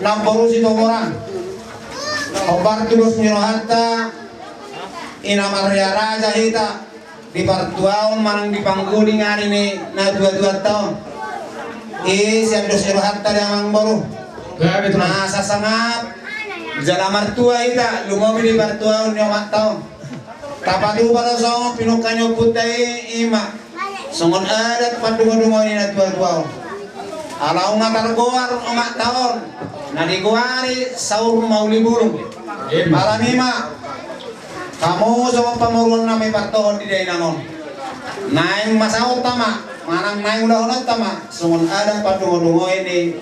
Namboru si Tomoran obar terus mirohata ina Maria Raja hita di partuaon manang di pangkuling hari ini na 22 tahun siap dos mirohata di Amangboru na sasangap jala martua hita lumobi di partuaon ni 4 tahun tapadu pada song pinukanyo putay ima songon adat pandungo-dungo ini na 22 alaw nga targoar 4 tahun nadiguari saur mauli burung para nima kamu sama pamurun na may partohon di day nanon naing masaot tama manang naing udahon tama sungon ada padungo-dungo ini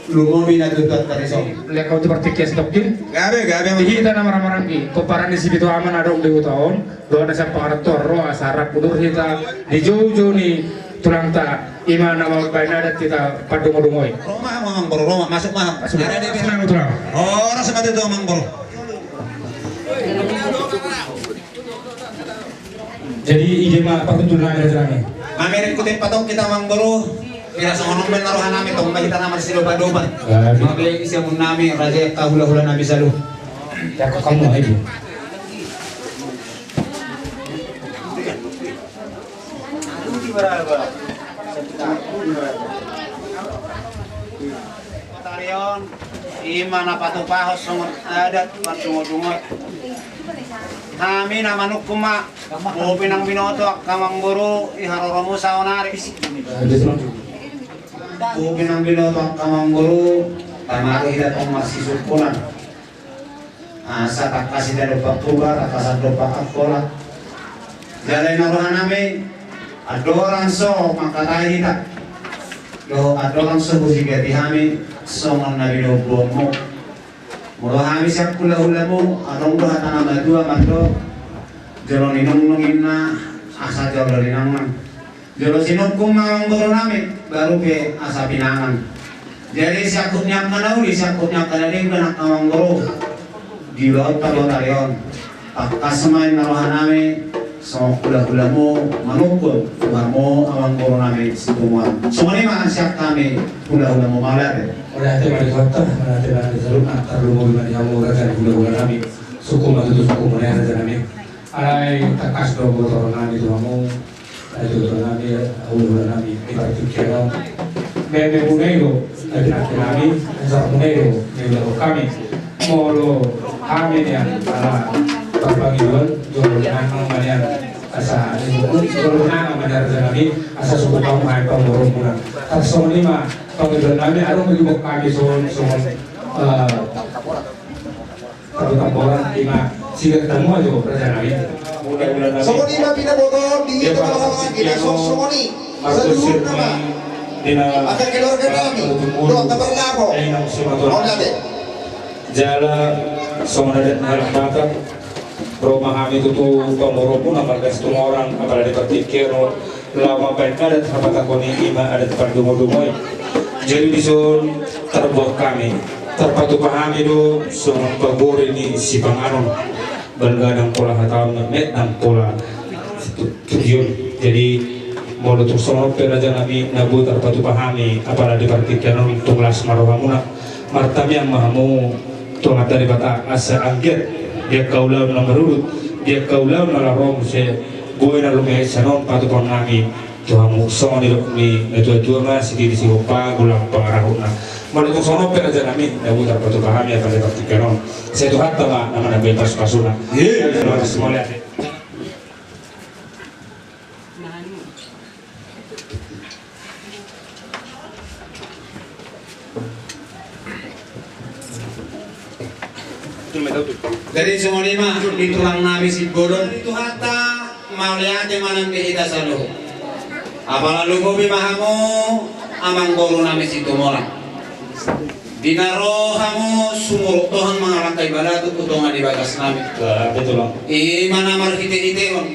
lumobi na tutut karisong lihat kau tuh bertikias dokter gabe hita na marang-maranggi kumparan di sibitu aman adong di tahun doa ada sa pangator roa sarap udur hita di jauh-jauh ni tulang tak imana mau bainadat kita padungo-dungoy Roma Mangboro Roma masuk ada di senang tulang oh rasa kata itu Mangboro jadi ide mah patutunan ada jalannya Amerik kutip patok kita Mangboro kira songonon ben naruhan namin tong kita naman silo padoban mabiyay isya mun nami raja kahula-hula nabi salu ya kok kamu aja Tarion imana patupahos sungon adat pandungo-dungot kami na manuk kuma mo pinang binoto Kamangboro iharoromo sa onari mo pinang binoto Kamangboro tamari hidat ang masisukunan asa tak kasih dan lupa pugar atasan lupa akola jalan naruhan nami ada orang so makatai tak lo ada orang so jika dihami songan nabi lo bomo mula hami siap pula ulamu arong do hatana madua mando jalo ninong na asa jalo ninang jalo sinong kumang baru nami baru ke asa pinangan jadi siakutnya kanauli siakutnya kanaling benak awang guru di laut talon arion kasamain narohan nami so kula-kula mo manukul mo awang guru nami situmuan semua ini makan siap kami kula-kula mo malar Manate mari kota, manate mari salun antar lumo mari kamu raja gula-gula nami suku matutu suku mana raja nami alai takas do botol nami tu kamu itu nami gula nami ibarat kira bebe buneiro lagi nami zar buneiro nilo kami molo kami ya ala berbagi dua jual nang manian asa jual nang manian raja nami asa suku kamu hai pemurung pulang tasong lima pagdadal namin araw magibok kami so tamboran lima sigat tamo aja raja namin Somoni na pinabotol di kalangan kita somoni sa dulo na akan keluarga kami doon tabarlako Maulade jala somonadet halang bakat rumah kami itu pemurung pun amargas semua orang apalagi berpikir lama penkadat hapat aku ni ima ada tempat dumo-dumoy jadi disun terbuat kami terpatu pahami do semua pembor ini si panganon bergadang pola hatau met dan pola tujuan jadi mau untuk semua peraja nabi nabu terpatu pahami apalagi partikan untuk las marohamuna martam yang mahamu tuh dari bata asa angket dia kaulau nomor urut dia kaulau nalarong se gue na lumeh sanon patu pon nami tuhamu songo ni lokmi itu mas di sihopa gulang pangarahuna malutung sono peraja nami nabu terpatu pahami apalagi partikan saya tuh hatta ma nama nabi pas-pasuna terima kasih semua lihat dari semua lima di tulang nabi si bodon itu hatta mau lihat yang mana kita selalu apalah lugu bimahamu amang guru nabi si tumorang dinaro kamu sumur Tuhan mengalangkai balatu kutongan di bagas nabi betul mana marhite-hite on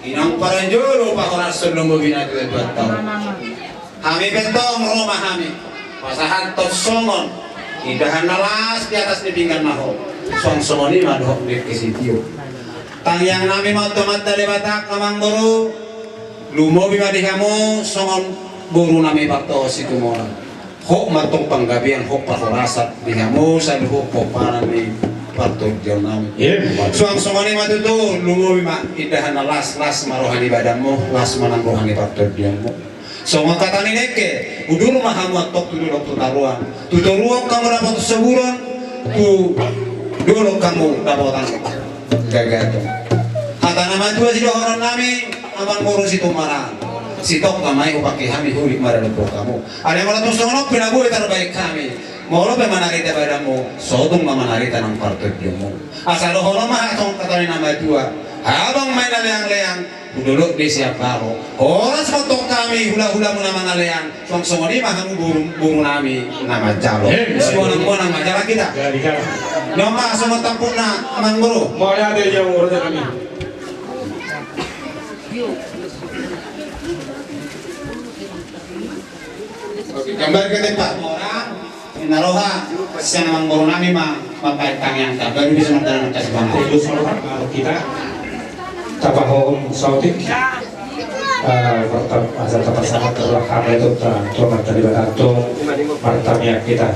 inang paranjolo pakoras sebelum binatu buat tahun kami bentong rumah kami pasahan tot songon idahan nalas di atas di pinggan maho song songoni madhok di kisitio tangyang nami mau tomat dari batak kamang guru lumo bimadi kamu songon guru nami bakto situ mola hok matong panggabian hok pakorasat di kamu sa hok poparan ni patog jauh nami suang songoni matutu lumo bima idahan nalas las marohani badanmu las manang rohani patog jauhmu so kata ni neke udur mahamu atok tu dulu taruan tu taruan kamu dapat sebulan tu dulu kamu dapat gagato kata nama dua si orang nami aman ngurus itu marah si tok kamai upaki kami hulik marah lupa kamu ada malah tu sono pinabu terbaik kami mau lo pemanarita padamu sodong memanarita nang partai jamu asal lo hono mah tong kata nama dua abang main leang-leang dulu di siap baru orang sepotong kami hula-hula muna mga leang song ini mah kamu buru nami nama calo semua nang majalah kita nama sama tampuk na amang guru mau lihat aja urusan kami gambar ke tempat orang naroha siya namang guru nami mapaitang yang tak baru bisa magdala ng kasibang terus kita tapahong sautik asal tempat sangat terlakam itu tuan tadi beratung martamnya kita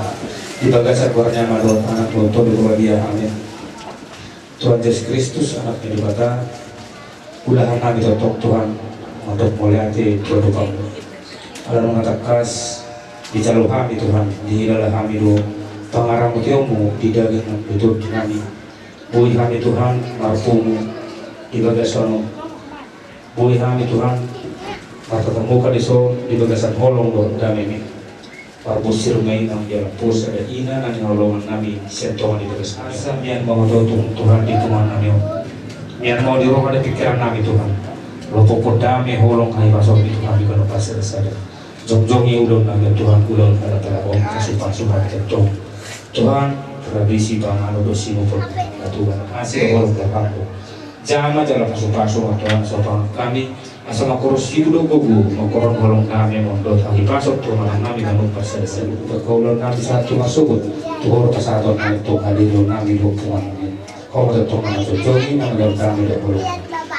di bagasan keluarnya madon anak loto di luar dia amin Tuhan Yesus Kristus anaknya di bata ulahan kami totok Tuhan untuk muliati Tuhan kamu ada mengatakan di jalur kami Tuhan di dalam kami do pangarang mutiumu di daging hidup kami bui kami Tuhan marpumu di bagasan bui kami Tuhan martamu kadiso di bagasan holong do dami ini Parbusir may nang jalan pusa dan ina nang nolongan nami sentongan di bekas asam yang mau Tuhan di Tuhan nami yang mau di roh ada pikiran nami Tuhan lopo podame holong kai pasok di Tuhan di kono pasir sada jong-jongi ulun nami Tuhan ulun pada om kasih-pasuhan kentong Tuhan tradisi pangano dosi mo Tuhan masih holong terhampu jama jalan pasok-pasok Tuhan sopang kami asal makurus hidup gogu makoron holong kami mondot lagi pasok tuh malam kami kan lupa selesai berkaulan nanti satu masuk tuh pasado nanti tuh hadir nami dua puan kau ada tuh mana tuh jogi nama kami dah boleh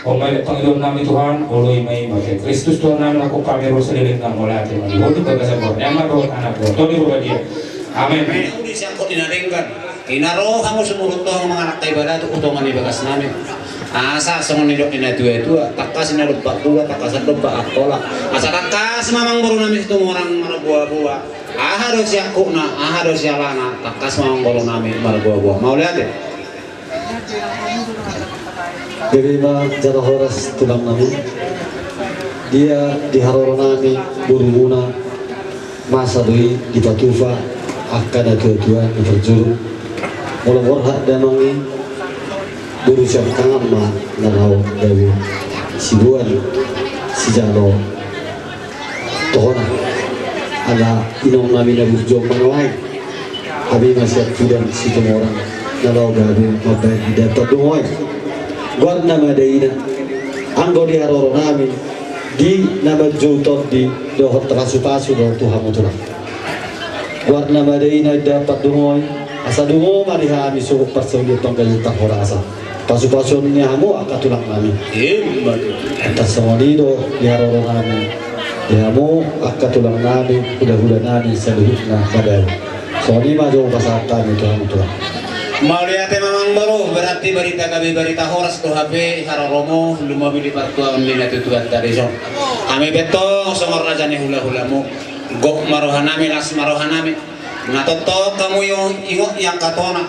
om balik panggilan nami Tuhan oleh mai makai Kristus Tuhan nami aku pamer seliling nggak mulai hati lagi waktu bagas abor yang marot anak buat tuh di rumah dia amin Udah siang kok dinadengkan inaro kamu semurut tuh menganak ibadah tuh utongan di bagas nami asa sama nidok dina dua takas ina lupa dua takas lupa akola asa takas mamang baru nami itu orang mana buah-buah harus yakuna harus yalana takas mamang baru nami mana buah-buah mau lihat deh Bagaimana cara horas tulang nami dia di haroro nami burunguna masa doi di patufa akan ada dua di berjuru mulai warhak dan mangi berusaha kama nanau dari sibuan sijalo tohona ada inong nami na burjong manawai abi masih tidak situ orang nanau dari mabai dapat dungoy guard nama deina anggo di haroro nami di nama jutot di dohot terasupasu dohot Tuhan mutulah guard nama deina dapat dungoy asa dungo marihami suku persegi tonggal tahora asa pasu-pasun hamu akan tulang nami atas semua dido diharoro nami hamu akan tulang nami udah nami seluruhnya badai soalnya maju pasatan itu hamu tulang mau lihat memang baru berarti berita horas tuh HP haroromo lumah bili partua online itu tuan tadi so kami beto somor raja nih hula-hulamu gok marohanami las marohanami natoto kamu yung ingok yang katona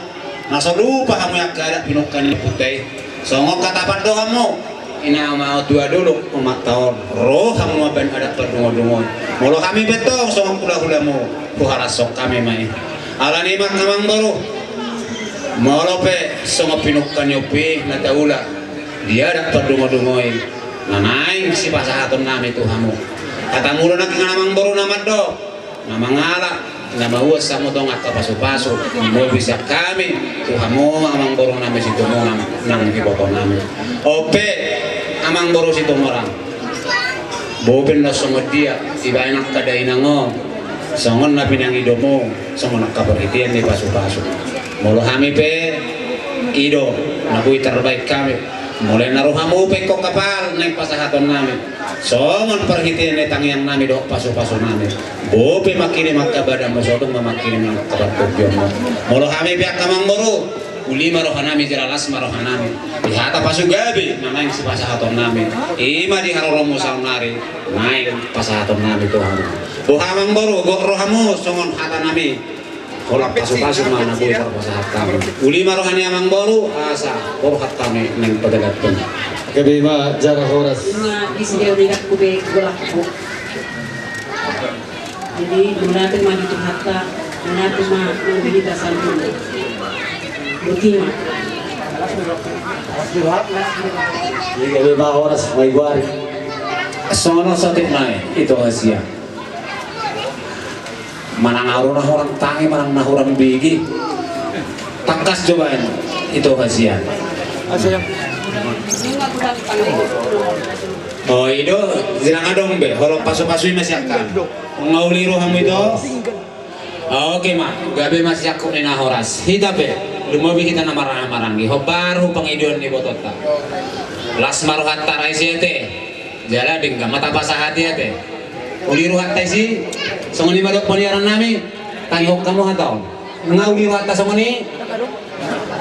nasa lupa kamu yang kada pinukan ni putih songok katapan dohamu ina mau dua dulu umat tahun roh kamu maben ada perdungo-dungo mulu kami betong songok hula-hulamu puharasok kami mai alani mak kamang baru mulu pe songok pinukan yopi nataula dia ada perdungo-dungoi nanaing si pasahatun nami tuhamu kata mulu nak ngamang baru nama do nama ngala nama uas sama dong atau pasu-pasu mau bisa kami tuhamu amang baru nami situ mau nang iboto nami ope amang baru situ orang boben lo songot dia tiba enak kada inango songon nabi nang idomo songon nak kabar itian di pasu-pasu mulu kami pe ido nabui terbaik kami mulai naruh hamu pe kok kapal naik pasahaton nami songon perhitian netang yang nami do pasu-pasu nami bope makini makka badan masodong mamakini makka tujuan mulu kami pihak kamang baru ulima rohanami jeralas marohanami dihata pasu gabi nanaing si pasahaton nami ima di haroromo saunari naik pasahaton nami tuhan buhamang baru gok rohamu songon hata nami kolak pasu-pasu mana bui pasahat kami ulima rohani amang baru asa korhat kami neng pedagat pun kebima jara horas isi dia udah kube golak bu jadi menate mah itu hatta menate mah membeli dasar dulu butima jadi kebima horas mai guari sono sotik naik itu hasia manang aruna orang tangi manang nahurang bigi takas cobain itu hasia oh itu zilang adong be kalau pasu-pasu masih akan ngauli roham itu oke mak gabe masih aku nina horas hita be lumabi kita namarang-marangi hobaru pangidion ni botota las maruhat tarai siete jala dingga mata pasahati ate uli ruhat taisi songoni malok paniaran nami tangihok kamu hatau ngauli ruhat ta songoni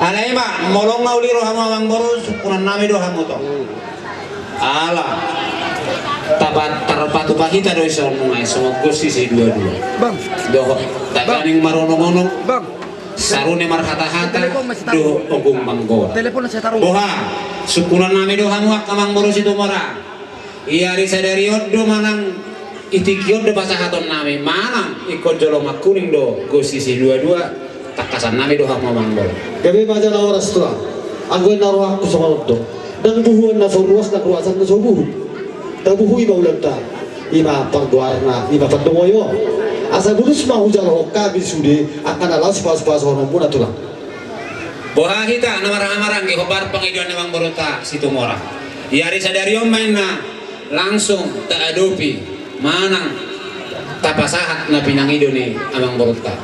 alay ma molong ngauli roham amang baru sukunan nami doham to ala tapat terpatu pakita do iso nungai somok gusti si dua-dua bang doh taganing marono-mono bang sarune marhata-hata do ogong manggo telepon saya taruh boha sukunan nami doham hak kamang baru situ mora iya ri sadariot do manang itikion de pasahaton nami manang ikon joloma kuning do go sisi dua-dua takasan nami do hama manggol. Kami baca na oras tua. Angguan na ruang ko sa maldo. Dan buhuan na ruas na ruasan na subuh. Dan buhui ba ulanta. Ima pagduarna, ima pagdumoyo. Asa bulus mahujal hoka bisude akan ala sepas-sepas orang pun atulah. Boha kita namarang-marang ke hobar pengiduan namang borota situ mora. Yari sadari main na langsung taadopi manang tapasahat na pinangido ni amang borota.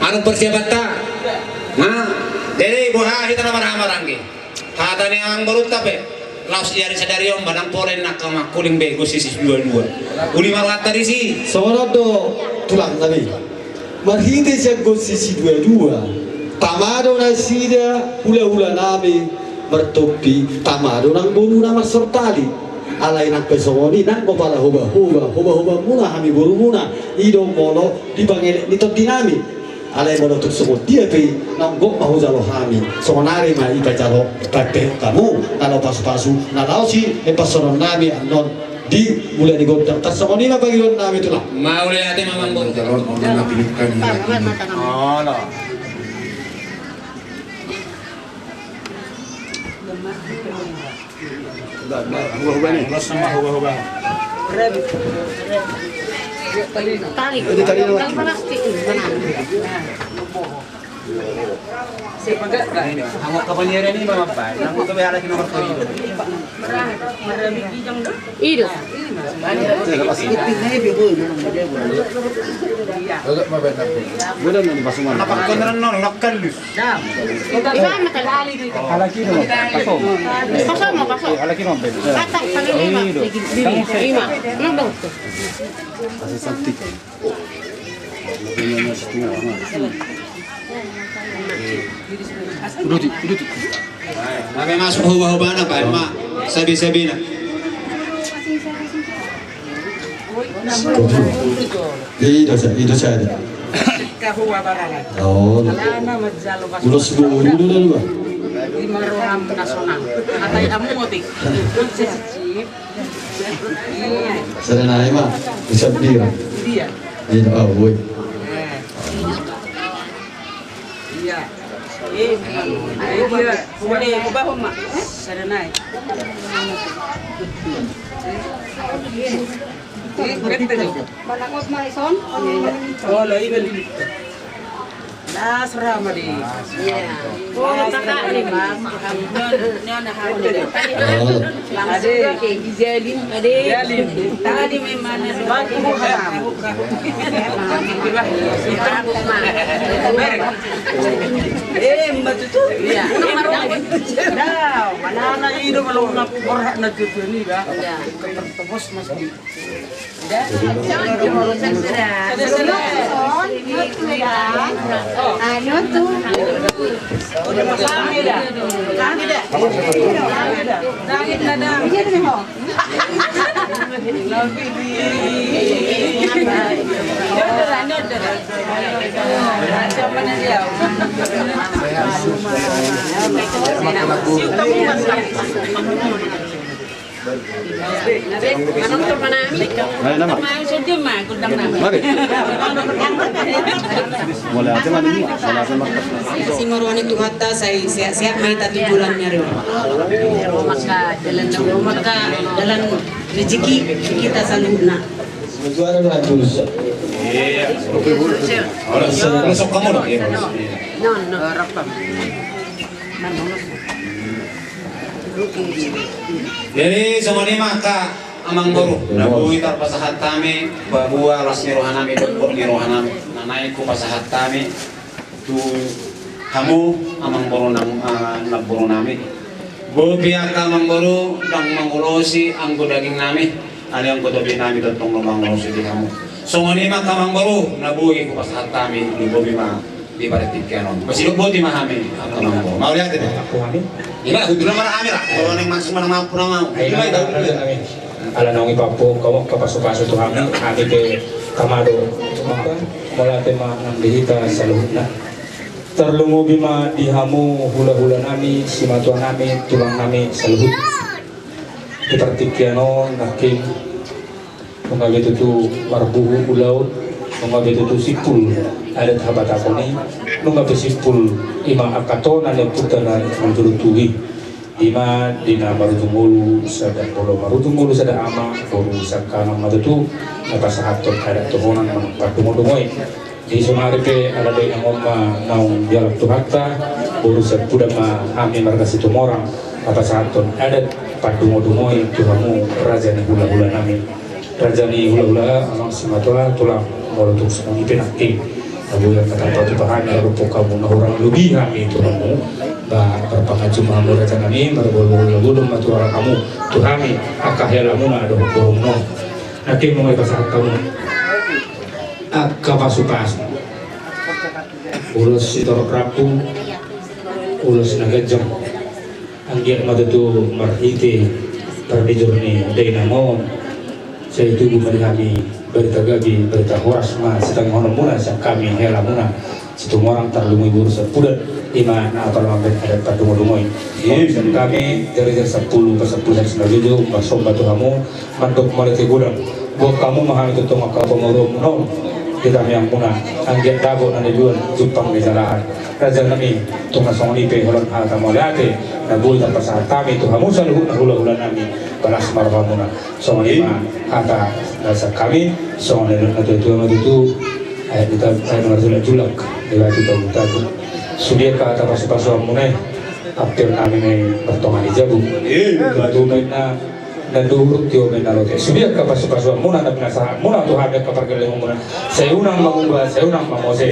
Anong persiapan ta? Nah, jadi boha kita namarang-marang ke. Hata ni amang borota pe. Laos yari sadari banang polen nak kamak kuling bego sisi dua-dua. Uli malat tadi sih. Soalado tulang nabi. Marhite jago sisi dua-dua. Tamado na sida hula-hula nabi bertopi. Tamado nang buru nama sertali. Alay nak pesoni nang kepala hoba-hoba muna kami buru muna. Idong molo di bangele ni dinami. Alay mo tuk semua dia pe nanggok mahu jalo kami sonari ma ipa jalo pape kamu kalau pasu-pasu na lausi pasonon nami anon di mulai digodang tas semoni ma pagilon nami itulah mau lihat mamang bor Jalur mau napilipkan oh no Tarik. Yang plastik Angok kapaliran ini Mama Pai, nang ko bayara kino martorido. Itu. Apa konran non lokal lus. Iba matalali dito. Pasok mo, pasok. Patang pangalima. Lima. Ano daw to? Nabi masuk huba-huba na pa, ma. Sabi-sabi na. Itu saya. Oh, udah sebelum dulu dulu. Maruham nasional. Atay amutik. Saya naik mah bisa dia. Dia. Iya, oh, boy. Iya. Dia. Boleh ubah mak. Saranay. Berita tu. Balakos Marison. Oh, lo ibel. Das ramadi. Oh, taka ni ba? Nyon na hawde. Oh, Ade ke gijalin. Ade. Gijalin. Tadi memang sebab itu haram. Mbak tu. Iya. Dah, mana na ido kalau nak berhak nak tu ni dah. Tertebus mesti. Dah. Ano tu? Udah masang dah. Kami dah. Langit na dah. Iya tu mo. Lagi di. Nyodor. Macam mana dia? Anong tur manami? Ay naman. Mau sedih mah kundang nama. Mari. Mulai aja mandi, mulai aja makan. Si Marwan itu hatta saya siap mai tadi bulannya maka dalam rezeki kita saluna. Sebentar ada tulus. Iya. Orang sok kamu lah. No, rakam. Jadi semua ini maka amang boru. Nabuhi tarpasahat kami, bahwa las nirohanami dokter nirohanami. Nanai ku pasahat kami tu kamu amang boru nang boru nami. Bobiak amang boru nang mangulosi anggo daging nami. Ani anggo dobi nami tentang mangulosi di kamu. Semua ini maka amang boru nabuhi ku pasahat kami di bobi ma di baritik kanon. Masih lupa di mahami amang boru. Mau lihat ini? Iba, hudu na marami lah. Kalau neng masuk mana mampu na mau. Iba itu. Ala nang ipapo kamu kapaso-paso to kami ke kamado maka mula tema nang dihita sa luhna terlungo bima dihamu hula-hula nami simatua nami tulang nami sa luhut ipartikyano nakim nunga betu tu marbuhu ulau nunga betu tu sipul adat habatakoni nunga besipul ima akatona dan putana menturutuhi ima dina marutungulu sada polo marutungulu sada ama boru sakana madutu napasahaton ada tuhonan manupatungudungoy di sumarike ada doy ang oma naung dialog tuhakta boru sa pudama ami marga situmorang napasahaton ada patungudungoy tuhamu raja ni hula-hula nami raja ni hula-hula amang simatola tulang molutuk semua ipinakti Abu yang kata batu bahan yang rupo kamu orang lebih kami Tuhanmu bah berpangaju mahamu raja kami berbulu-bulu matu orang kamu Tuhami akah helamu ada hukum no nanti mau pasal kamu akah pasu-pas ulus sitorok rapu ulus nagajam anggiat madatu marhiti terdijurni dainamon saya itu bukan kami berita gabi, berita horas ma sedang hono muna sa kami hela muna situ orang terlumui buru sepudat lima na apal mampet ada patungo lumoy dan kami dari 10 ke 10 dan 9 masuk batu kamu mandok malati gudang buat kamu mahal itu tong akal pengurung no kita yang muna anggiat dago na jual jupang di jalahan raja kami tong nasong lipe holon hal kamu late na bul dan pasahat kami tu kamu selalu na hula-hula nami balas marwa muna so lima kata dasar kami so itu ayat kita ayat nomor julak lewat kita buta sudia ke atas pasu-pasu munai apel kami ni bertongan di jabu batu mena dan durut tio mena lote sudia ke pasu-pasu munai dan penasa munai tu habis ke pergeling munai saya unang mengubah saya unang mengose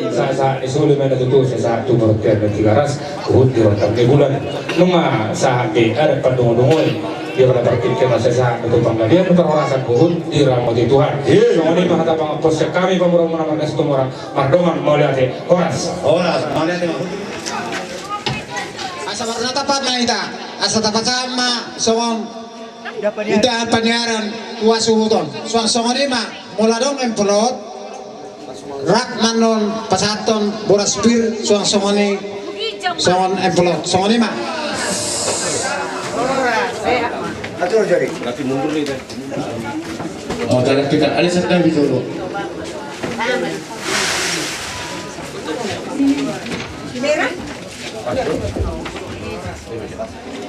saat isul mena tu saya tu bertiar dan 3 ras kuhut di rontang di bulan nunga saat ada pandungu-dungoy dia pada berpikir masa saat itu dia berhorasan buhun di rahmat Tuhan. Soalnya ini mah kata proses kami pemurung menambahkan satu orang mardoman mau lihat horas mau lihat asa marna tapat na ita asa tapat sama songong ita panyaran wasuhuton songon ima mula dong empelot rak manon pasaton boras bir songon empelot songon ima atur jari. Tapi mundur nih. Oh, dalam kita ada sedang bicara.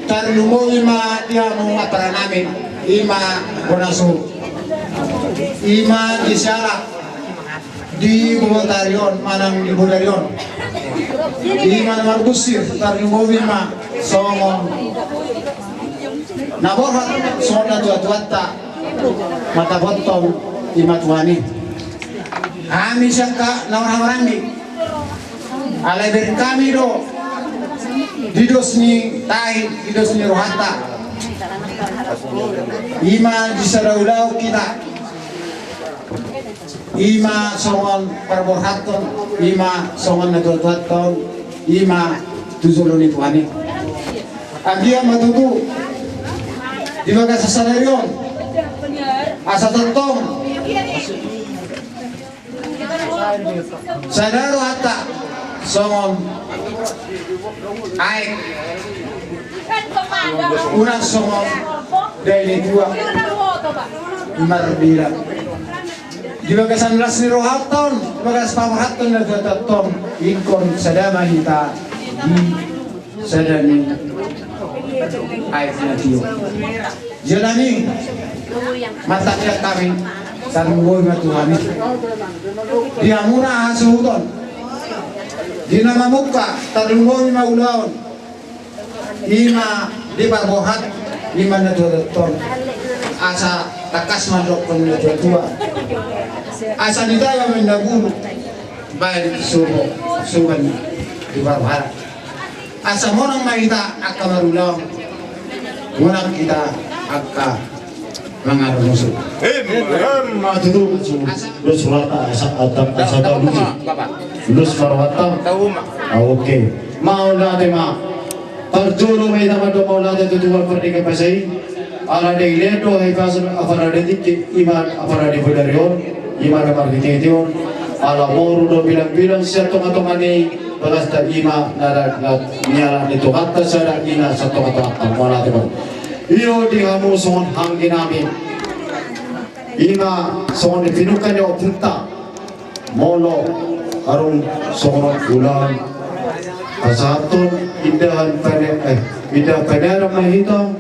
Tarlumo ima dia mau apara namin ima bonasu ima di Siara di Bolotarion manang di Bolotarion ima Marbusir tarlumo ima somong naborhat sonda tuat-tuatta mata botong imatuani kami syaka naurang-rangi alai dari kami do didos ni tai didos ni rohata ima disaraulau kita ima songon perborhaton ima songon natuat-tuaton ima tuzuluni tuani agia matutu di baga sasanarion asa tentong sadaro hatta songon aik urang songon dari dua marbira di baga sanlas ni rohaton di baga spamhaton na taton ikon sadama hita di sadani aik na tiyo jalani mataknya kami sarunggoy matuhani dia muna hasuhuton di nama muka tarunggoy maulaon ima di parbohat lima na ton asa takas mandok kon na tua asa ditayo mendagulu baik subo suban di parbohat asa monang maita akamarulaw monang kita akka mengaruh musuh. Matutu lus warata asa lucu lus warata oke mau lade ma terjuru mai nama do mau lade tu tuan pernikahan pasai ala de leto hai pasan afara de iman afara de bodarion iman margitition ala moru do bilang-bilang satu matomani balasta ima nara nyala itu kata sada ina satu kata mau lade iyo di kamu son hanggi namin Ima songon dipinukan yo punta molo arung songon bulan pasatun indahan indah panera mahita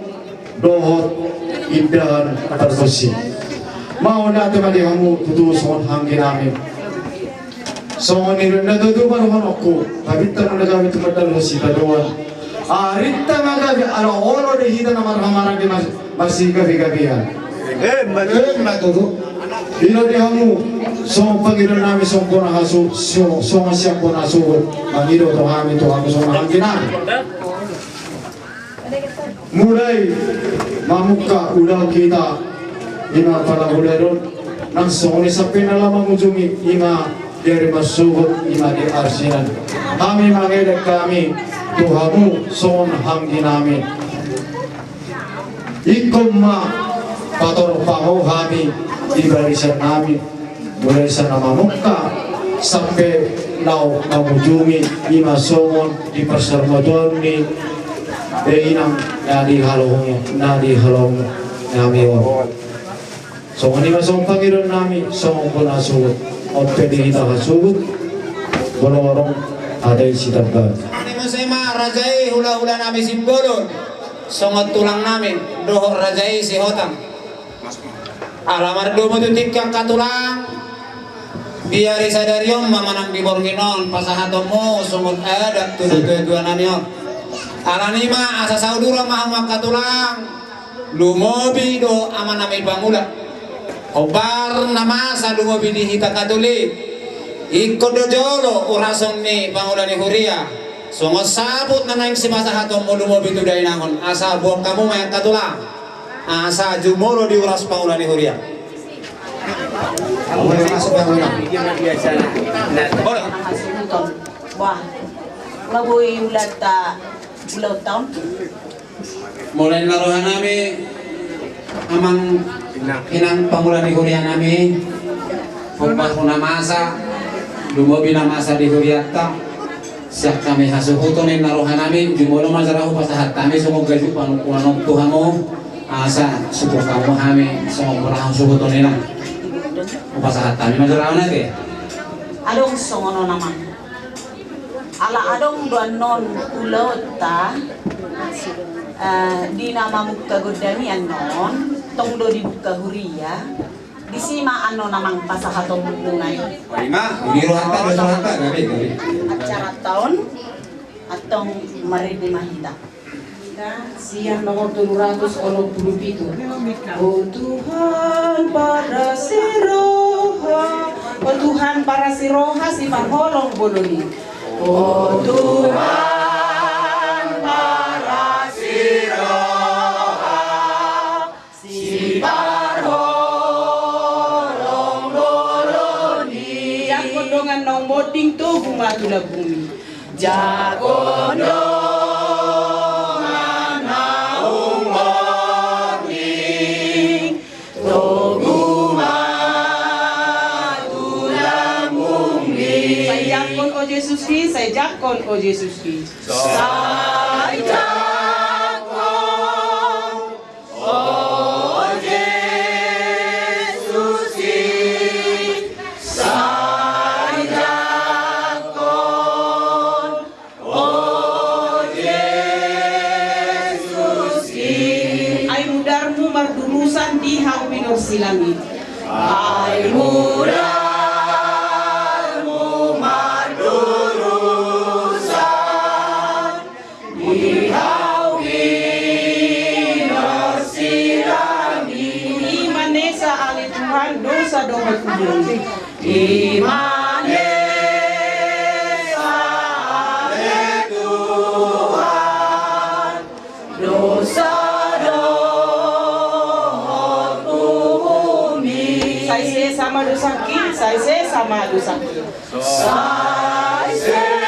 dohot indahan terbersih mau natin malihamu tutu songon hangin namin songon nirin na tutu manuhan ako kabitan mo na gamit madal si taduan rita magabi alo dehita na marhamarang di masih gabi-gabihan matutu. Ino di hamu, so Panginoon namin so ko na hasu, so masya ko na sugot, Panginoon to kami so mahangin namin. Mulai mamuka udah kita, ima pala mulai ron, nang so ni sa pinalamang ujungi, ima dari masugot, ima di arsinan. Kami mangilag kami, Tuhamu so mahangin namin. Ikom pator paho kami di barisan namin mulai sa namamukka sampai lau mamujungi ima songon di persermoton ni inang nadi halong nami o songon ima songon Panginoon nami songon ko nasugot o pwede kita kasugot bolorong ada isi tabag Ini musema rajai hula-hula nami simbolon songot tulang namin dohor rajai si hotang alamar domo tutik yang katulang biari sadariom mamanang biborginon pasahatomo sumut ada tuduh-tuduhan nanion alanima asa saudura mahamak katulang lumobi do amanami bangula obar namasa lumobi di hita katulik ikut dojolo urasong ni bangula ni huria songo sabut na naing si pasahatomo lumobi tudai nangon asa buang kamu mayang katulang asa jumoro di uras paula ni huria. Boleh masuk yang mana? Boleh. Wah, laboy ulat ulat tahun. Mulai naruhan nami amang hinang pamulan di huria nami. Pumpas puna masa, dumobi na masa di huriata. Siap kami hasuhutonin naruhan nami. Jumoro mazarahu pasahat kami sumog gajuk panukulanong Tuhanmu. Asa suku kamu kami semua berahang suku tonina upasahat kami mazaraw natin Adong songono naman ala adong duanon ulot ta di nama muka godami anon tongdo di buka huria di sima ano namang pasahatong bungai lima biruhata dosuhata gabi acara tahun atong maridi mahita Siang nomor 787. Oh Tuhan para si roha, oh Tuhan para si roha si marholong boloni. Oh Tuhan para si roha si marholong boloni. Yang kodongan nong moding tu bunga tula bumi. Jagono saya jakon o Jesus ki saya jakon o Jesus ki saya jakon o Jesus ki ay mudarmu mardurusan di hau pinor silangit ay mudar dosa doa kubur imane ale Tuhan dosa doa bumi saya sama dosa ki saya sama dosa ki saya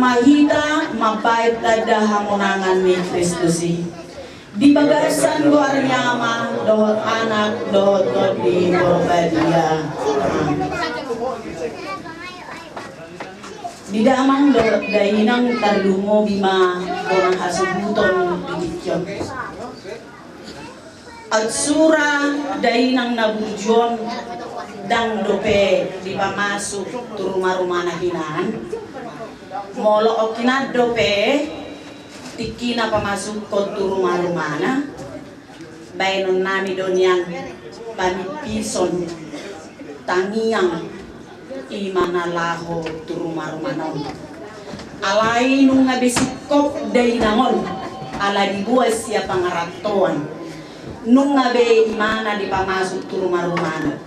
mahita mabait tada hamonangan ni Kristusi di bagasan luar nyama dohot anak dohot di Borbadia. Di damang dohot dainang talungo bima orang hasubuton dikikyon. At sura dainang naburjon dang dope di pamasuk tu rumah-rumah nahinan. Molo okina dope tiki na pamasuk ko tu rumah-rumah na. Bainon nami donyan panipison tangiang imana laho tu rumah-rumah non. Alai nung ngabesikop dainangon ala dibuat siapa ngaratoan. Nung ngabe imana di pamasuk tu rumah-rumah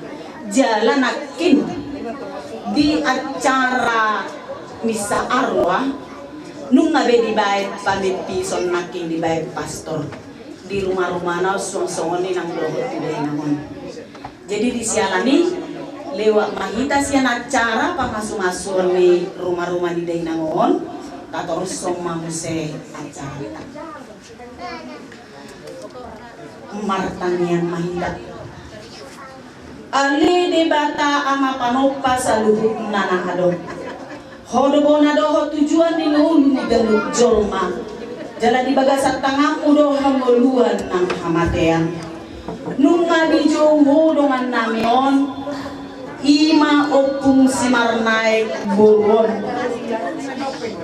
jalan akin di acara misa arwah nung ngabe di bayar pamit pison makin di bayar pastor di rumah-rumah na song-songoni nang dohot tidak namun. Jadi disialani lewat mahita sian acara pangasuh-asuh ni rumah-rumah di Dainangon tatorus soma muse acara martanian mahita ali di bata ama panopa sa luhut na nakado hodobo na doho tujuan ni nulu ni galuk jolma jala di bagasat tangamu doho ngoluan ng hamatean nung nga di jowo dongan namion ima opung simarnay buron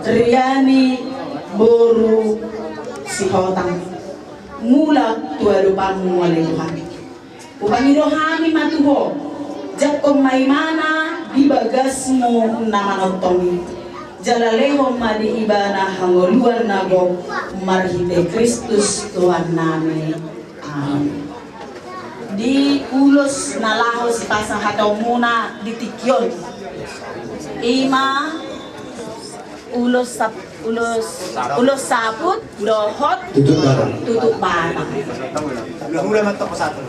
Triani boru si hotang mula tuwaru pamu wale Tuhan upangido hami matuho jakom maimana di bagasmu namanotomi jalaleho madi ibana hangoluan nago marhite Kristus Tuhan nami amin. Di ulos na lahos pasang hataw muna ditikyon ima ulos saput dohot tutup barang Mulai mantap satu.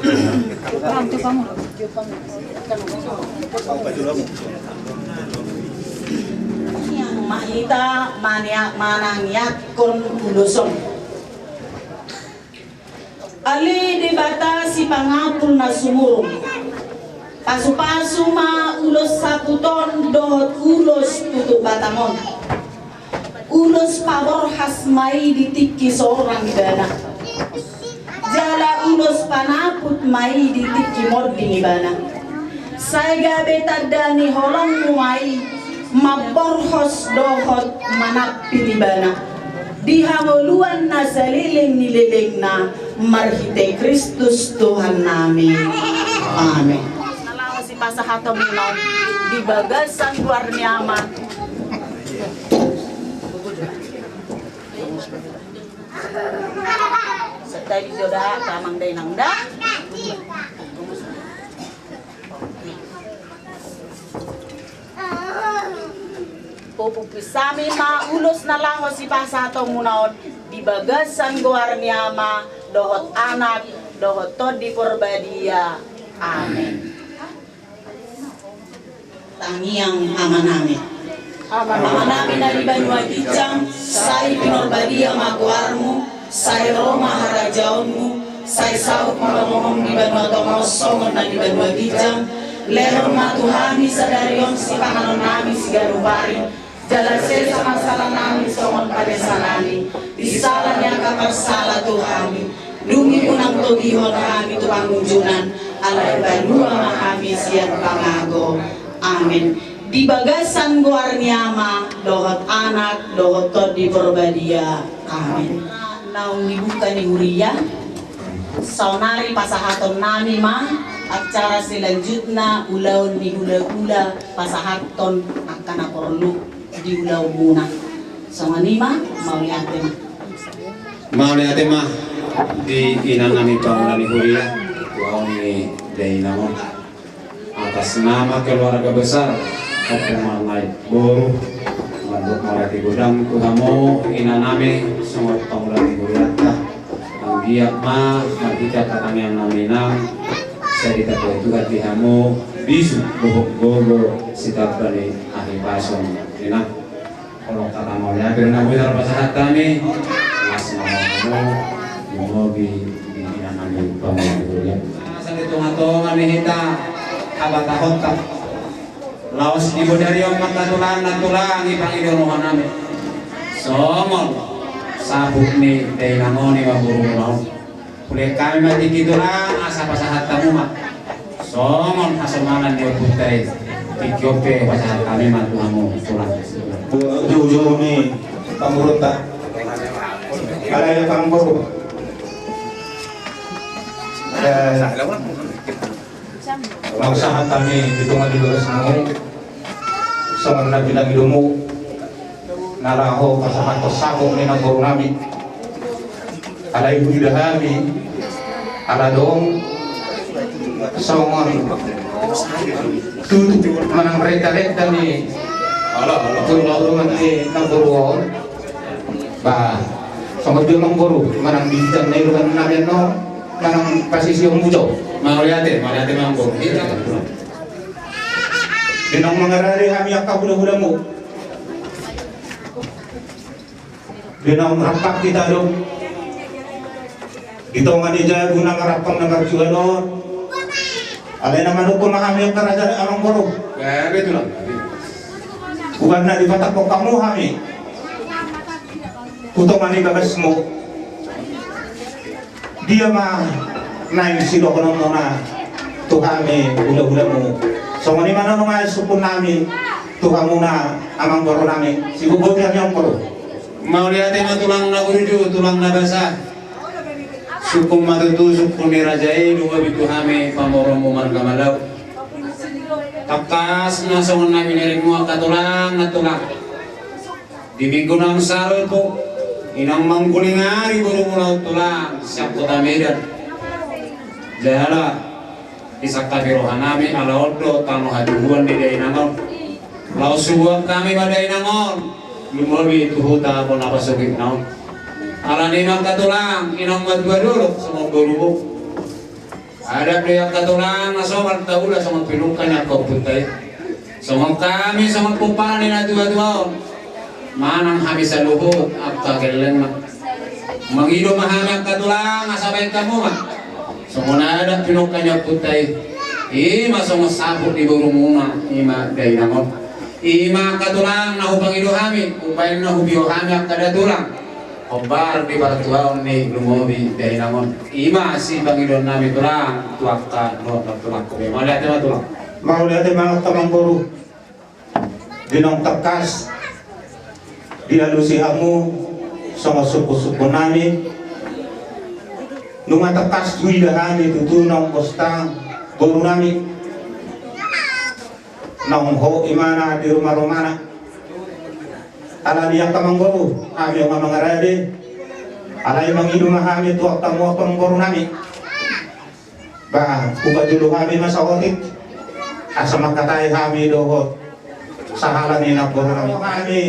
yang mahita manangyat kon uloson ali di bata si pangapul na sumurong pasu-pasu ma ulos saputon dohot ulos tutup batamon ulos pabor hasmai ditiki seorang dana jala ulos panaput mai ditiki moding ibana saya beta dani holong muai maborhos dohot manapit ibana dihangoluan na saliling nililing na marhite Kristus Tuhan namin amin. Nalawa si pasahatong ilaw di bagasan luar nyaman serta di jodoh tamang day nang da pupupisami maulos na lang si pasatong munaon di bagasan luar nyama dohot anak dohot tod di Porbadia amin. Tangiang amanami amanami dari Banua Kijang sai Pinorbadia maguarmu sai Roma harajaunmu sai saut ngomong di Banua Tomosongon na di Banua Kijang leron matuhami sadarion si panganon nami si garubari jalan sel sama salah nami songon pada salani disalah yang kaparsala Tuhami dumi unang togihon kami tu pangunjunan alay Banua mahami siang pangago amin. Di bagasan luar nyama dohot anak dohot tod di Porbadia amin. Naung dibuka ni Huria saunari pasahaton nami mah acara selanjutnya ulaun di hula-hula pasahaton akan perlu di ulau muna sama nima mau lihat mah di inang nami pangulani Huria wow ni Dainangon atas nama keluarga besar Kapten Naik Boru Manduk Marati Gudang Kuhamo inaname semua pangulani Huria ang giyak ma magika katang yang naminang saya ditatua juga dihamu bisu gogo sitat bani ahi pason ina kalau kata mau ya karena kita pasahat kami mas mau lumobi inanami pamitunya sa ditunga-tunga ni hita abatahot ka laos ibu dari omat natulang ipangidorohan namin somol sabuk ni dainangoni maburu mau kulit kami matikito lang asa pasahat tamu mak somol hasamanan dia putay tikyope pasahat kami matuhamu tulang Jauh-jauh nih pamurut tak ada yang pamurut Mausahan kami ditunga di luar sana sama nabi ilmu naraho pasahan pasako ni ng guru nami ala ibu dahami ala dong songon tutu manang reta-reta ni tulungan ni ng guru ba sama dia ng guru manang bintang na ilugan namin no manang pasisi yung mujo Mariate mambo dinang mangarari kami ang kabuda-buda mo dinang rapak kita dong dito nga ni Jaya gunang rapang ng karjuano alay naman ukon na kami ang karajari amang goro betul lang bukan na di patakok kamu kami kutongan ni bagas mo dia mah naik silo kono mona tu kami udah mu so mani mana nungai supun nami tu kamu na amang goro nami si bubut yang nyongkoro mau lihatin tulang naguriju tulang nabasa sukum matutu sukun nirajai dua bitu hame pamoromu margamalau takas nasongon nami nering mua katulang natulang di minggu nang sarul po inang mangkulingari buru mulau tulang siap kota Medan jala isakta birohanami ala odo tano haduan di dainangon lau subuang kami pada dainangon lumawi tuhuta pun apa sugik naon ala nimang katulang inang madua dulu sama guru ada yang katulang nasoman taula sama pinukan yang kau putai sama kami sama kupani na dua manang habis luhut apa kelen mangido mahami katulang asabay kamu mah semua ada pinukanya putai ima semua sabuk di buru muna ima dainangon ima katulang nahubang ido kami upain nahubio kami akada tulang obar di baratuaon ni lumobi dainangon ima si bang ido nami tulang tuaka no tulang ko mau lihat ma tulang mau lihat mga tamang guru dinong takas dialusi hamu sama suku-suku nami nung atakas duida kami tutunong postang guru nami nang ho imana di rumah-rumah ala niya kamang guru kami ang mga rade ala yung mga idumah kami tuwak tamu ang guru nami ba uba dulu kami masakotit asa makatay kami dohot sa halan ni na guru nami kami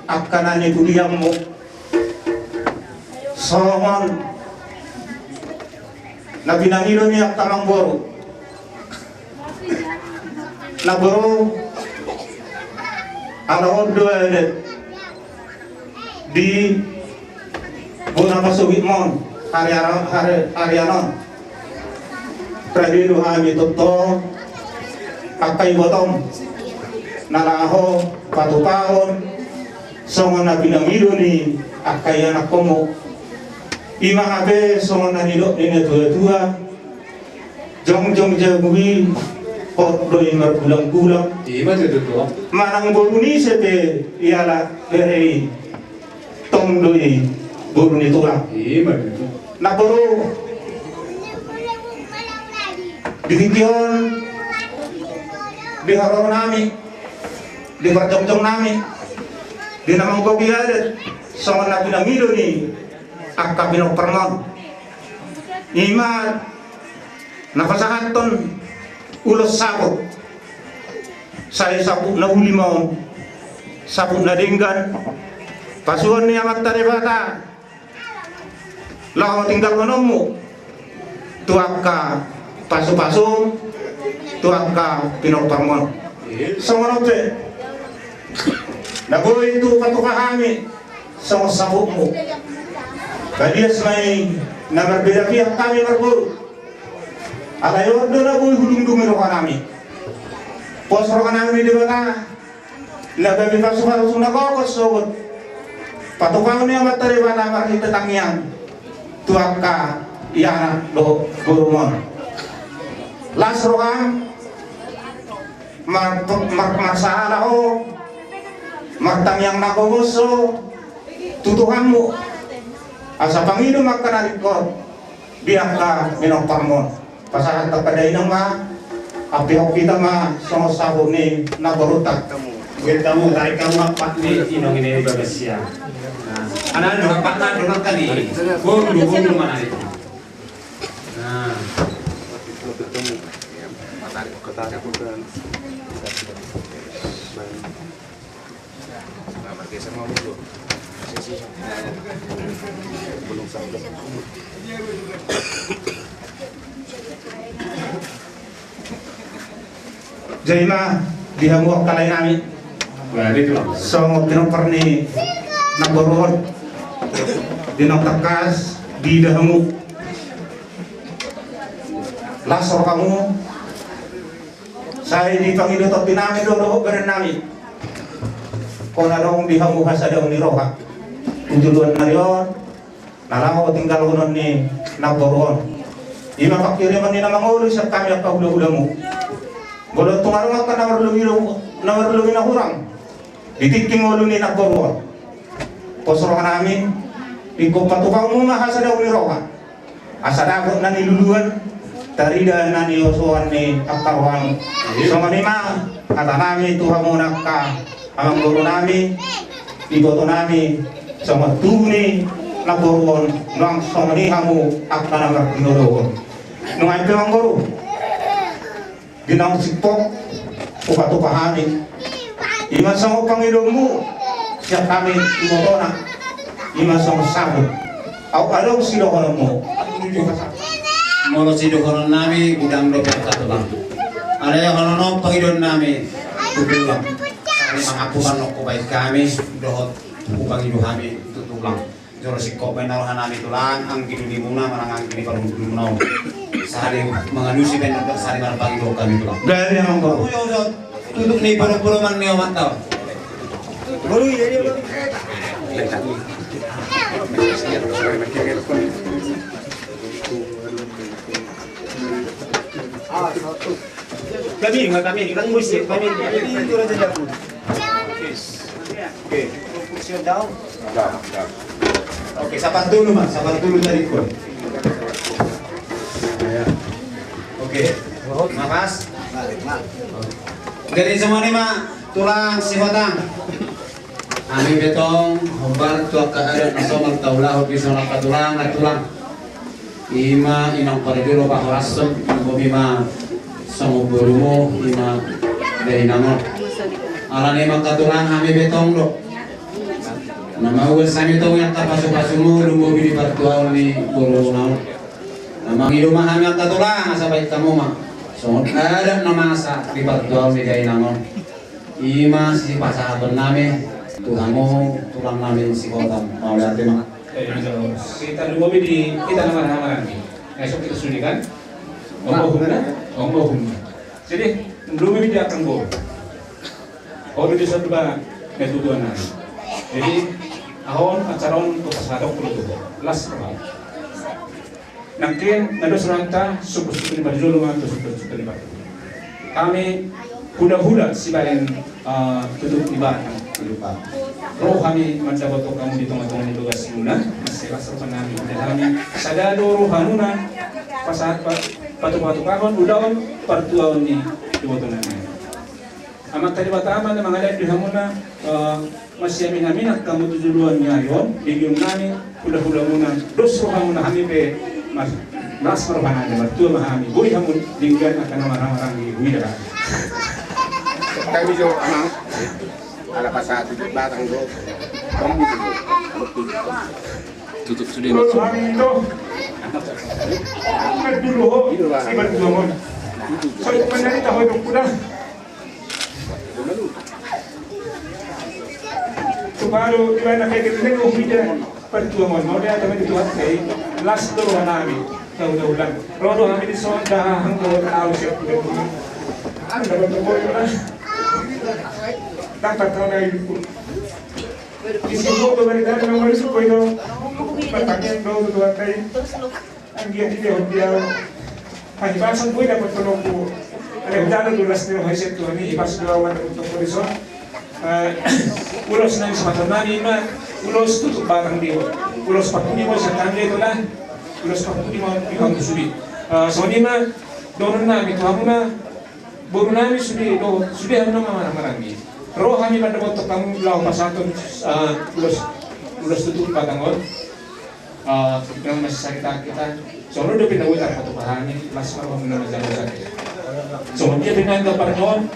akkanan ni tuliyang mo somon na pinangilo niya tamang goro na goro alaon doelet di bunang kasugit mon harianon tradido kami toto akay botong nalaho patupahon songon na pinangilo ni akay anak komo ima habe songon na nilok ni tua jong jagui pot doi marbulang-bulang ima tuh manang bolu ni sepe iala berei tong doi bolu ni tulang ima tuh na bolu dikikion di harong nami di barjong-jong nami di namang kopi adet songon na pinangilo ni akka pinagparmon ima napasahanton ulos sapot saya sapot na huli mo sapot na dinggan pasuan niya matari bata lao tinggal mo tuak ka paso-paso tuak ka pinagparmon sa manote nagoy itu katuka kami sa sapot mo Kadias may na berbeda pihak kami berburu. Alayo na boy hudung-hudung ro kanami. Pos ro kanami di bana. Na gabi ka suna ko sogot. Patukaw niya matari bana makita tangyang. Tuaka iyana do gurumon. Las ro kam masahala ko. Magtangyang nakuguso. Tutuhanmu. Asa Panginoon magkanalikod. Biyak ka minokparmon. Pasahan tapaday ng apihok kita sumosabog ni nabarutak. Wait kamu, tarik kamu apat ni inong ini bagasya. Anak apat na doon kali. Bulu mana itu? Nah. Jaima dihamuak kalay namin. So pinamparni nagborod dinatakas di dahamu lasor kamu saya di Panginoon at pinami doon beran namin kung anong dihamu hasadaw ni Roha tujuan na riyon nalaw tinggal ko nun ni nagborod imapakiriman ni na mangulo sa kami at pahula-hula mo. Bolot tungarong ka nawarlumi na hurang. Ditiking ulo ni nagborwon. Posro namin, ikaw patukaw mo mahasa daw ni Roha. Asadakot na niluluan, tarida na ni Yosuan ni Akaruan. So manima, kata namin, tuha mo na ka, ang guru namin, iboto namin, sa matuni nagborwon, nang sumaniha mo, ak na naman pinuloon. Nung ay pinang guru, ginang sipok upatupahanin ima sa Panginoon mo siya kami tumutona ima sa sabot au alaw silokonon mo Molo sidokonon namin gudang do katulang. Alayo konon Panginoon namin tutulang. Kami mangapukan no kubay kami dohot upang ido kami tutulang. Joro sikop ay narohan namin tulang ang kinuni muna manang ang kinipalungkulong na sehari menganusi dan sehari malam pagi dua kami pulang. Dari yang engkau. Tutup nih puluh man nih mantap. Baru ini baru. Kami kan musik kami itu aja jago. Oke. Position down. Oke, sabar dulu mas, sabar dulu dari gua. Oke, makas. Dari semua nih mak, tulang si hotang. Ami betong, hobar tuak keadaan nasomal taulah hobi sonal tulang. Ima inang parjulo pak rasem, ibu bima sama burumo ima dari nama. Alan ima katulang ami betong lo. Nama ugas kami tahu yang kapasumu lumbu bidi partual ni buru nau. Nama hidup mah kami angkat tulang asa baik kamu mah. So ada nama asa di partual ni dari nama. Ima si pasahabat nami Tuhanmu tulang nami si kota mau lihat mah. Kita lumbu bidi kita nama lagi. Esok kita sudah kan? Ombo. Jadi lumbu bidi akan go. Kalau di satu bah metuduhan nami. Jadi ahon acaron ko pasadok ko luto last round nakin nados ranta suku ni bajulu ma suku ni ba kami hula si bayan tutup ibarat lupa roh kami mendapat kamu di tengah-tengah ni tugas muna masih rasa panami dan kami sadado rohanuna pasat patu-patu kahon udahon partuaon ni dibotonan amat tadi batama na mga di hamuna masih amin kamu tujuan ngayon bigyan namin hula-hula muna dos roha muna kami pe mas marbahan na martua mahami boy hamun dinggan akan marang-marang di huida kami jo amang ala pasado batang do kamu tutup sudah masuk dulu si berdua so menjadi tahu itu kuda baru di mana kayak gitu kan udah perjuangan mau dia tapi itu hati last do namin daw lang rodo kami di so dahang do tao siya ano dapat ko na dapat ko na ibu isi ko to bari dahil ng walis ko ito patangin do do atay ang giya dia pahibasan ko dapat tulong ko Alexander dulas niyo hasit to ni ibas gawan untuk poliso ulos na sa matunani ma ulos tutup batang dia ulos pakuni mo sa tanda ito na ulos pakuni mo ibang subi so ni ma doon na ito ako na buru nami subi do subi ako na marami roh kami pada waktu kamu lau pasaton ulos tutup batang on kita masih sakit kita soalnya udah pindah utar satu pahami las marwah na majalah sakit so dia dengan kepercayaan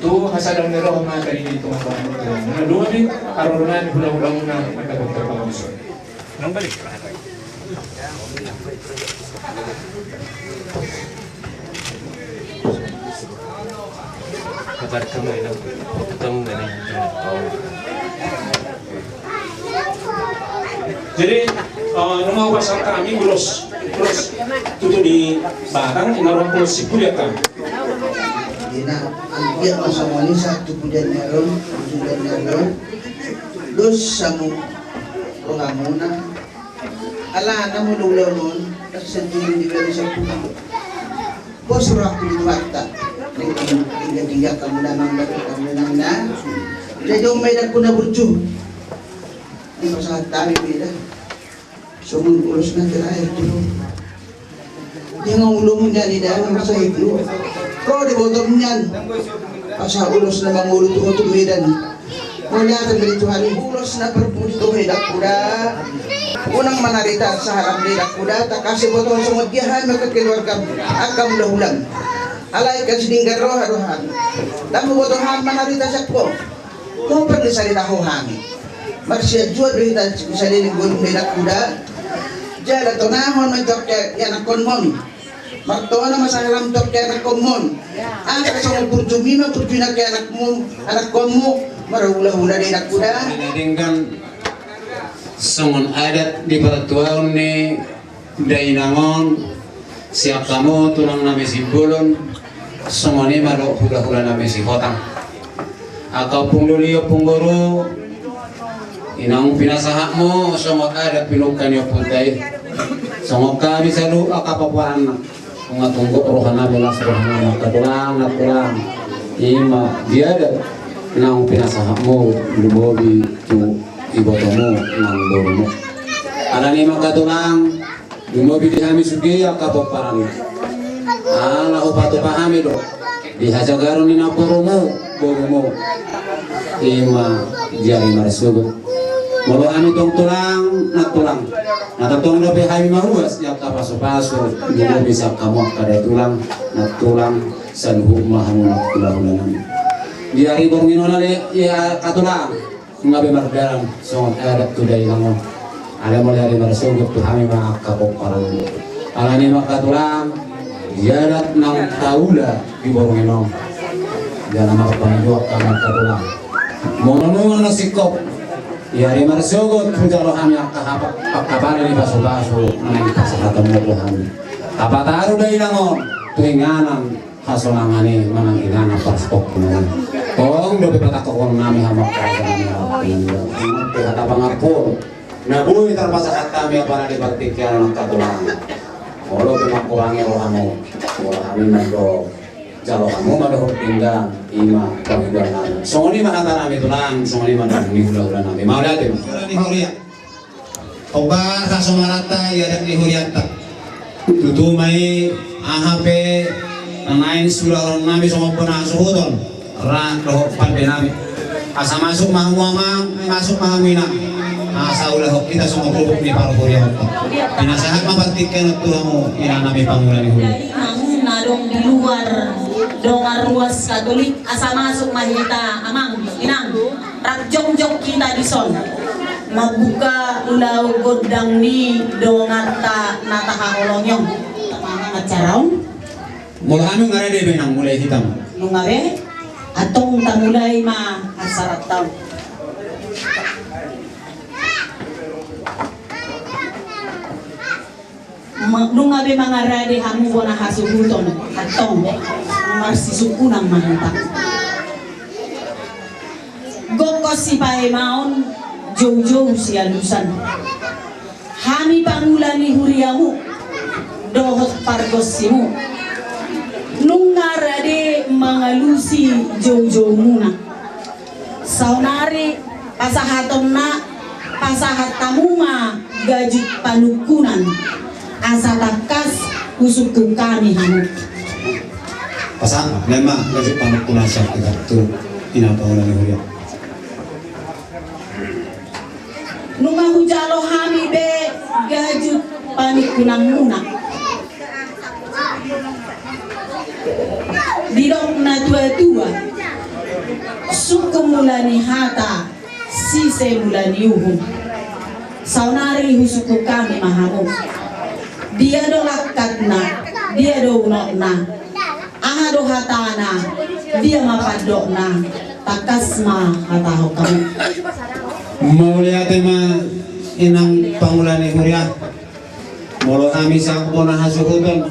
tu hasadang nero ma dari itu na dua ni aronan ulang-ulang na magkakapag pag-uso nang balik kabar kamu ina ketemu dari jadi nung pasal kami terus tutu di Batang inaruh pulos si kuliah kami Dina dia masama ni satu pujian meron dos samu pengamuna ala namu dulun tersentuh di bawah sapu bos roh di mata tinggal kamu namang na jadi umay na kuna burju ini masalah kami beda sumun urus na terakhir dulu dia ngulung niya di dalam masa itu kalau di bottom niyan asa ulos na mangulot utong medan mula ka dito hari ulos na perputo medak kuda unang manarita sa harap medak kuda tak kasih botong sumot gihan magkakeluarga akam dahulang alay ka sininggar rohan damo botong ham manarita sakpo mo perlu salita ho hami magsiyad juad rita sa lilinggon medak kuda jala tonahon magdokter yan akon mon Martoa na masalam tok kaya anak komon. Ang kasama purjumi na purjuna kaya anak komu marahula-hula din anak kuda. Dinadingkan songon adat di pertuaun ni dainangon siap kamu tunang nami simbulun songon ni maro hula-hula nami si hotang. Akau punggulio pungguru inang pinasahakmu songon adat pinukan yo putay. Songon kami salu akapapuan tunggu rohana belas rohana katulang ima biada nang pinasahakmu lumobi tu ibotomu nang borumu ada ni makatulang lumobi dihami sugi akapaparan ala upatu pahami do dihajagaru ni naporumu borumu ima jari marsugo Molo kami tong tulang, natutong lebih kami mahuas, yang kapaso-paso, hindi bisa kamu kada tulang, natulang, sanhu mahamu natulang. Di hari borngino na ya katulang, ngabe mardaram, songot adat tuday langon. Ada mulai hari marasugot tu kami makapok parang. Alani makatulang, jadat nang taula di borngino. Jangan makapangjuak kami katulang. Mononungan na sikop. Yari marsugot punjalo kami kabar ni baso-baso nang kasahatan mo kami. Kapataru day langon tuinganan hasonangani manang ingana paspok mo. Kung do patakon nami hamak kami. Kata pangapur. Nabuhi terpasahat kami para dibaktikan ng katulang. Olo kurangi rohamo. Kami nando jalo kamu madahur pinggang ima kawidanan. Songoni mahata nami tulang, songoni madahur ni hula-hula nami. Mau datim? Ni huriat. Oba kasomarata ya ni huriata. Tutumai ahape nanain sularon nami sama puna suhudon. Ran roh pande nami. Asa masuk mahamang, masuk mahamina. Asa ulah kita sama kerupuk ni paru huriat. Pinasahat mapaktikan tuhamu ina nami pangulan ni huriat. Nadong di luar dongar ruas Katolik asa masuk mahita amang inang ragjong-jong kita di son mabuka ulau godang ni dongar ta natahaolonyong tamang acaraon mula anu ngare de benang mulai hitam lungabe atong tamulay ma asarat taw nunga be mangarade hamu bona hasubuton atong marsisuku nang mantap gokos si pae maon jauh-jauh si alusan hami pangulani huriamu dohot pargosimu nungarade mangalusi jauh-jauh muna saunari pasahatonna pasahat tamuma gajut panukunan asa takas usuku kami hamut pasang memang gajut panukunan siap itu ina pangulan huria nunga hujalo hami be gajut panukunan muna didok na tua-tua suku mulani hata sise mulani uhum saunari husuku kami mahamu dia do lakatna dia do unokna aha do hatana dia mapadokna takasma hataho kamu mulia tema inang pangulani huria molo kami sakpona hasuhuton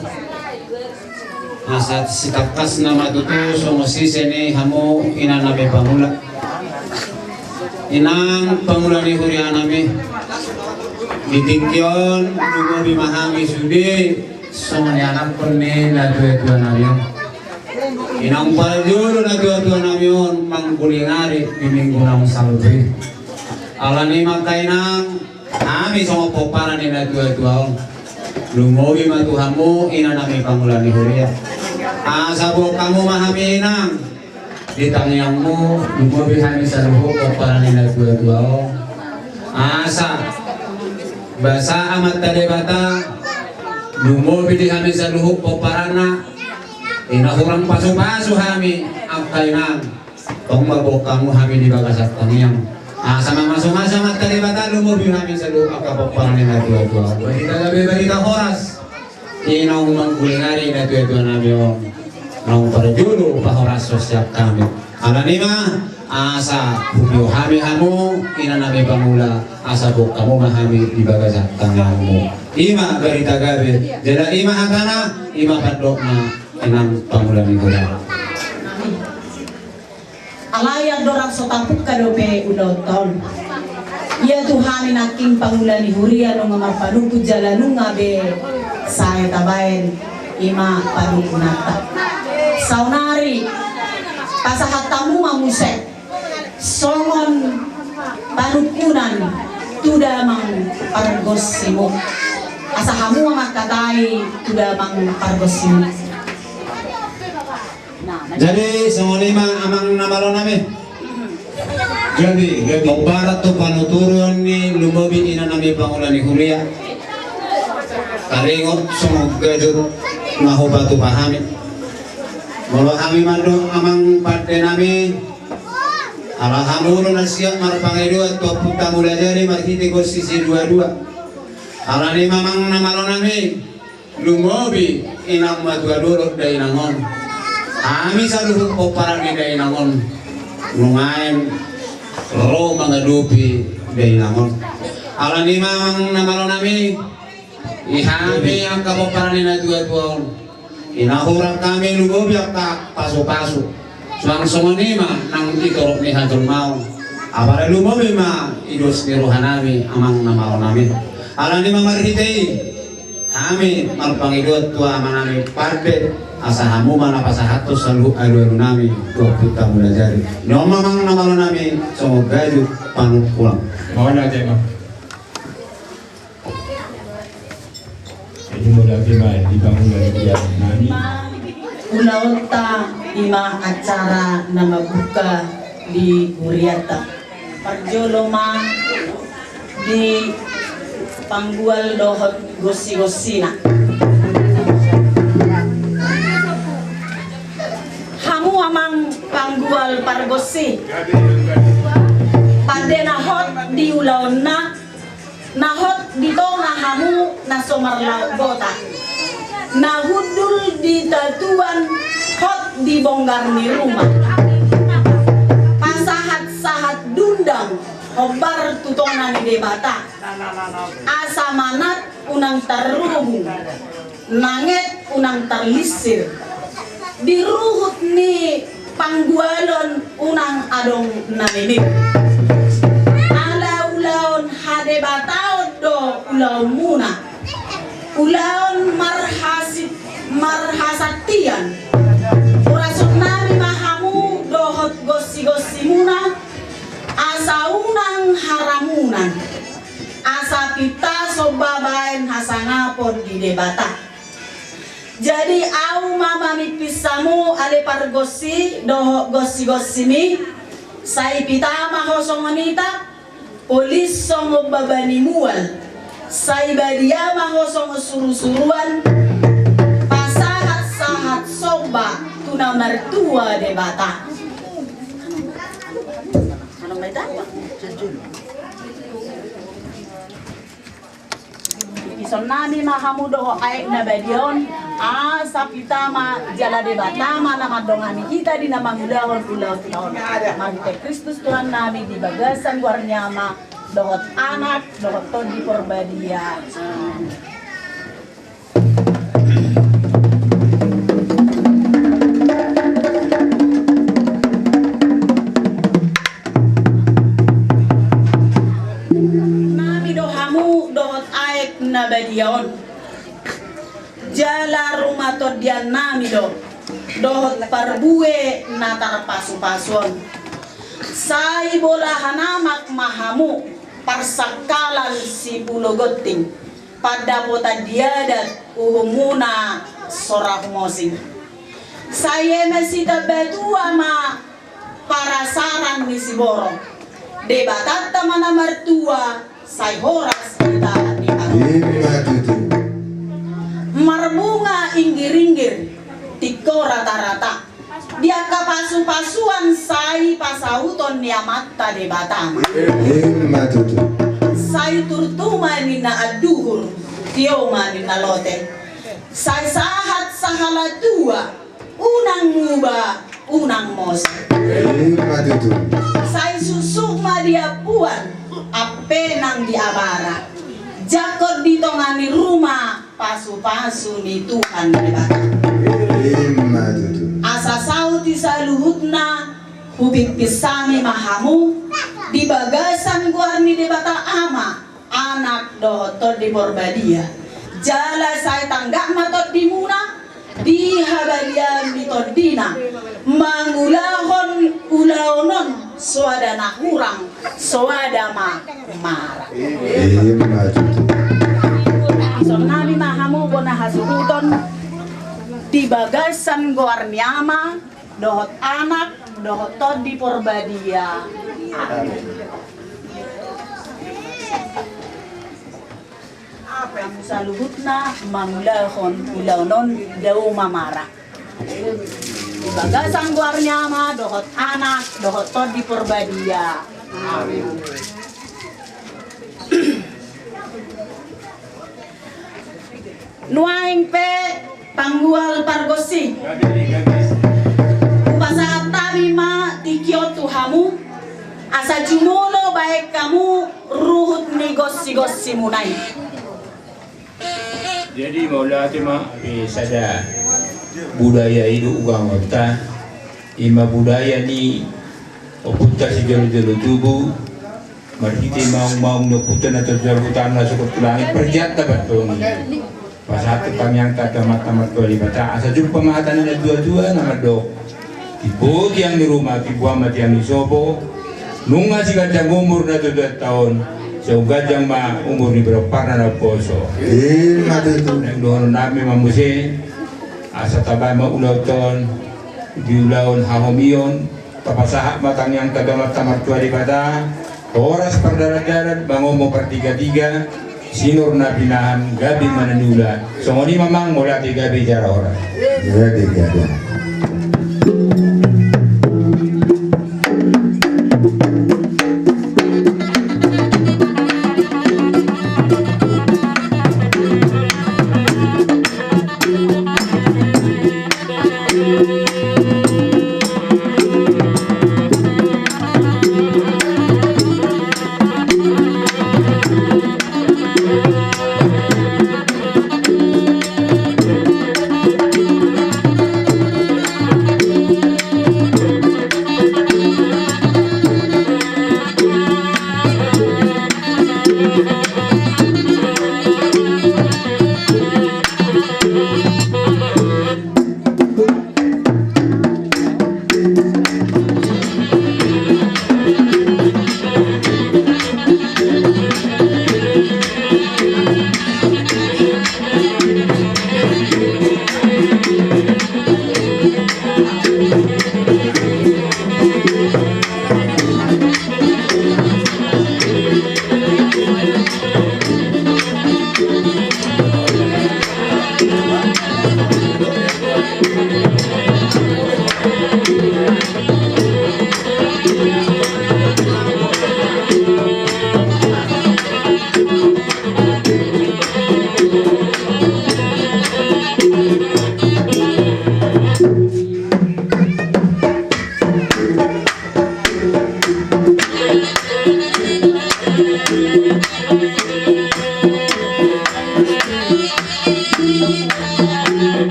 asat sitakas nama tutu songo sisene hamu inanabe pangula inang pangulani huria nami ditingkion dugo bimahami sudi songo anak perne na dua nami inang paljuru na dua nami on mangkulingari miminggu nang salvi alani makainang kami songo poparani na dua on lumobi matuhamu ina nami pangulani huria asabo kamu mahami inang ditangyangmu lumobi hami saluhu poparani na dua on asa basa amat tade bata lumobi di hami saluhu poparana ina hurang pasu-pasu hami akainang tong mabok kamu hami di bagasat tangyang sama masuk-masuk mata di bata lumobi hami saluhu akapoparani na dua kita gabi barita horas inang mangkulingari na dua nabi om nang parjulu pahoras sosial kami alanima asa hubio hami hamu ina nabi pamula asa bok kamu mahami di bagasat tanganmu ima barita gabi jada ima hatana ima padokna inang pamula ni gula alaya dorang sotapuk kadope udoton ya Tuhan naking pangulani huria no mapanuku jalanunga be saya tabain ima panukunata saunari pasahatamu mamuse songon panukunan tuda mang pargosimu asahamu makatai tuda mang pargosimu jadi semua amang namalo nami jadi barat tu panuturun ni lumobi ina nami pangulani huria kalingot semua gajur ngaho batu pahami molo kami mandung amang pade nami alhamdulillah nasiak marpangidu atau puta mulai dari marhiti sisi dua-dua alani mamang namalo nami lumobi inang madua dulu dari nangon kami saluhu poparani dari nangon lungain ro mangadupi dari nangon alani mamang namalo nami ihami ang kapoparani na dua-dua inahurang kami lumobi ang paso-paso suang songonima nang itorok ni hadron mau apare lumobi ma idos ni rohanami amang namalo nami alani mamarhitei kami malpangidot tua manami parbe asahamu mana pasahato salu alu nami tua puta mulajari no mamang namalo nami songo gaju panut pulang mau na tema ini mudah kemai dibangun dari dia nami Unaota ima acara nama buka di Huriata Parjoloma di Panggual dohot gosi-gosina hamu amang Panggual pargosi pade nahot di ulaon nahot dito na hamu na somarlaw bota nahudul di tatuan hot di bonggar ni rumah pasahat-sahat dundang Hobar tutongan di debata. Asa manat unang terruhung. Nanget unang terlisir. Diruhut ni panggualon unang adong naninit. Ulaon hadebataon do ulaon muna. Ulaon marhasatian. Urasok nami mahamu dohot gosi-gosi muna. Asa unang haramunan. Asa pita sobabain hasangapon di debata. Jadi au mama mi pisamu ale pargosi dohot gosi-gosi mi. Sai pita mahosongonita. Polis songo babani mual, sai badia mahosong suru-suruan, pasahat-sahat soba tuna mertua debata. Ano may dapat? Ison nami mahamudo ay na badion, sa pitama jala debata mana madongani kita di nama mulahon ulah tahun. Magte Kristus Tuhan nami di bagasan warnyama dohot anak dohot to di porbadia. Nami dohamu dohot aek nabadion. Jala rumah to dia nami dohot parbue natar pasu-pasuan. Sai bola hanamak mahamu parsakalan si pulo goting pada pota diadat uhumuna sorah mosing. Saya masih tabetua ma parasaran misi borong. Debatat mana mertua sai horas kita di marbunga inggir-inggir tiko rata-rata dia kapasu-pasuan sai pasauton niamata debata sai turtuma nina aduhur tioma nina lote sai sahat sahala dua unang muba unang mos sai susukma dia puan apenang diabara jakot ditongani rumah pasu-pasu ni Tuhan debata asa sauti saluhutna hubik pisami mahamu di bagasan guarni debata ama anak dohotor di borbadia jala saya tanggak matot di muna di habalian di todina mangulahon ulaonon swadana hurang swadama marah so nabi mahamu bona hasuhuton di bagasan goarniama dohot anak dohot tod di porbadia kamu saluhutna mangulahon ulaunon dau mamara di bagasan goarniama dohot anak dohot tod di porbadia amin. Nuaing pe panggual pargosi upasahat tabi ma tikyo tuhamu asa jumulo baik kamu ruhut ni gossi munai. Jadi maulati ma sada budaya itu ugamota ima budaya ni oputa si jalo tubuh marhiti mau no puta na terjalu tanah seperti langit perjata betul. Pasat panjang kata mata di baca asa jumpa mata na dua-dua nama dok ibu yang di rumah ibu amat yang di sobo nunga si gajang umur na 2 tahun so gajang ma umur ni berapa na poso yang doon namin mamusin asa tabay ma ulauton di ulaon hahomion papasahat matang yang kata mata di baca oras perdarat-darat bangomo pertiga-tiga sinur na pinahan gabi mananula so ngoni mamang mula ti gabi jara ora gabi Thank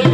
you.